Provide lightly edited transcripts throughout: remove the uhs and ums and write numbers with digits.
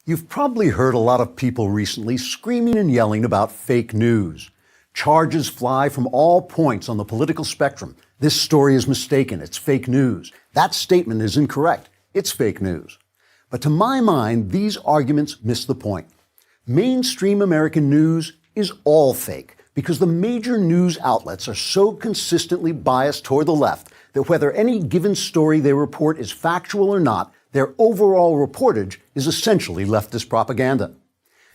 You've probably heard a lot of people recently screaming and yelling about fake news. Charges fly from all points on the political spectrum. This story is mistaken. It's fake news. That statement is incorrect. It's fake news. But to my mind, these arguments miss the point. Mainstream American news is all fake because the major news outlets are so consistently biased toward the left that whether any given story they report is factual or not, their overall reportage is essentially leftist propaganda.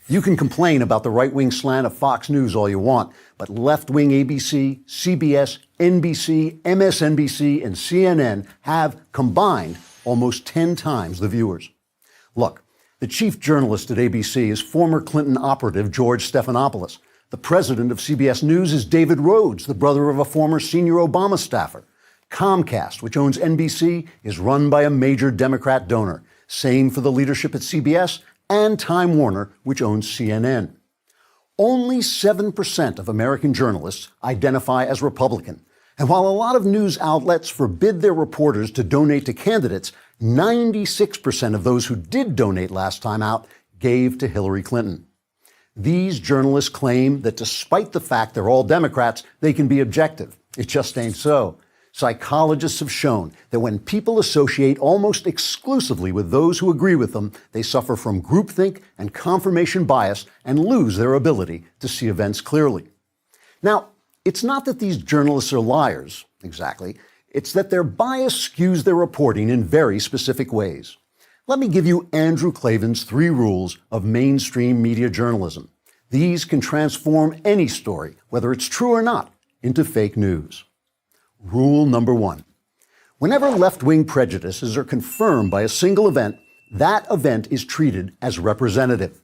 You can complain about the right-wing slant of Fox News all you want, but left-wing ABC, CBS, NBC, MSNBC, and CNN have combined almost 10 times the viewers. Look, the chief journalist at ABC is former Clinton operative George Stephanopoulos. The president of CBS News is David Rhodes, the brother of a former senior Obama staffer. Comcast, which owns NBC, is run by a major Democrat donor. Same for the leadership at CBS and Time Warner, which owns CNN. Only 7% of American journalists identify as Republican. And while a lot of news outlets forbid their reporters to donate to candidates, 96% of those who did donate last time out gave to Hillary Clinton. These journalists claim that despite the fact they're all Democrats, they can be objective. It just ain't so. Psychologists have shown that when people associate almost exclusively with those who agree with them, they suffer from groupthink and confirmation bias and lose their ability to see events clearly. Now, it's not that these journalists are liars, exactly. It's that their bias skews their reporting in very specific ways. Let me give you Andrew Klavan's 3 rules of mainstream media journalism. These can transform any story, whether it's true or not, into fake news. Rule number 1. Whenever left-wing prejudices are confirmed by a single event, that event is treated as representative.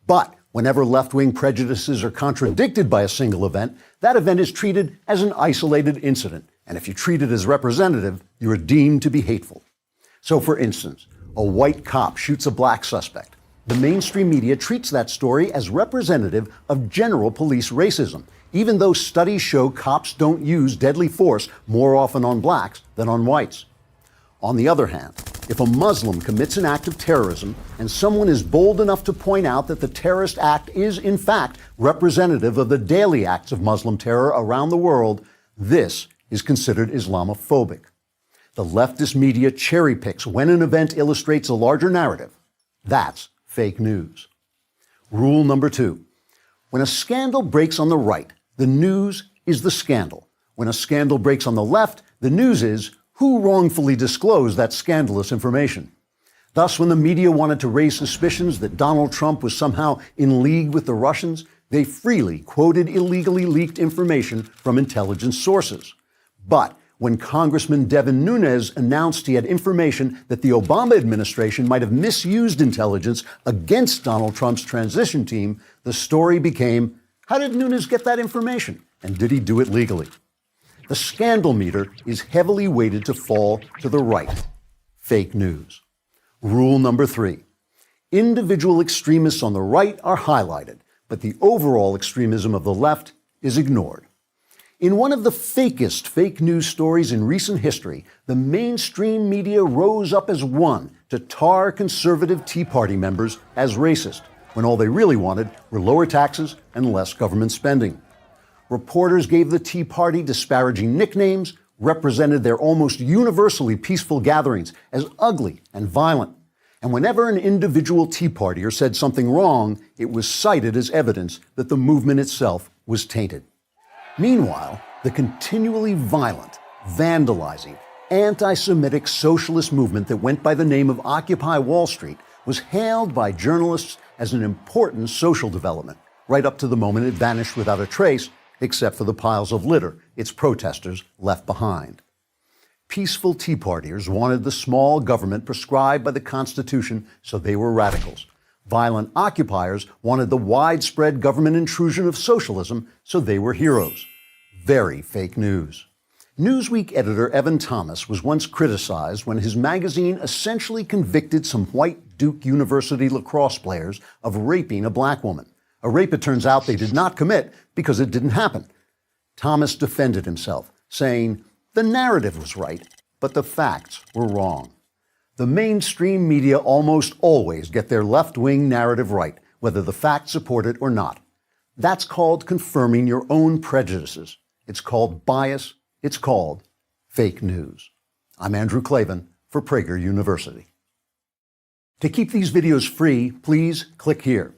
But whenever left-wing prejudices are contradicted by a single event, that event is treated as an isolated incident. And if you treat it as representative, you are deemed to be hateful. So for instance, a white cop shoots a black suspect. The mainstream media treats that story as representative of general police racism, even though studies show cops don't use deadly force more often on blacks than on whites. On the other hand, if a Muslim commits an act of terrorism and someone is bold enough to point out that the terrorist act is in fact representative of the daily acts of Muslim terror around the world, this is considered Islamophobic. The leftist media cherry picks when an event illustrates a larger narrative. That's fake news. Rule number 2. When a scandal breaks on the right, the news is the scandal. When a scandal breaks on the left, the news is who wrongfully disclosed that scandalous information. Thus, when the media wanted to raise suspicions that Donald Trump was somehow in league with the Russians, they freely quoted illegally leaked information from intelligence sources. But when Congressman Devin Nunes announced he had information that the Obama administration might have misused intelligence against Donald Trump's transition team, the story became, how did Nunes get that information? And did he do it legally? The scandal meter is heavily weighted to fall to the right. Fake news. Rule number 3. Individual extremists on the right are highlighted, but the overall extremism of the left is ignored. In one of the fakest fake news stories in recent history, the mainstream media rose up as one to tar conservative Tea Party members as racist, when all they really wanted were lower taxes and less government spending. Reporters gave the Tea Party disparaging nicknames, represented their almost universally peaceful gatherings as ugly and violent. And whenever an individual Tea Partier said something wrong, it was cited as evidence that the movement itself was tainted. Meanwhile, the continually violent, vandalizing, anti-Semitic socialist movement that went by the name of Occupy Wall Street was hailed by journalists as an important social development, right up to the moment it vanished without a trace, except for the piles of litter its protesters left behind. Peaceful Tea Partiers wanted the small government prescribed by the Constitution, so they were radicals. Violent occupiers wanted the widespread government intrusion of socialism, so they were heroes. Very fake news. Newsweek editor Evan Thomas was once criticized when his magazine essentially convicted some white Duke University lacrosse players of raping a black woman. A rape, it turns out, they did not commit because it didn't happen. Thomas defended himself, saying the narrative was right, but the facts were wrong. The mainstream media almost always get their left-wing narrative right, whether the facts support it or not. That's called confirming your own prejudices. It's called bias. It's called fake news. I'm Andrew Klavan for Prager University. To keep these videos free, please click here.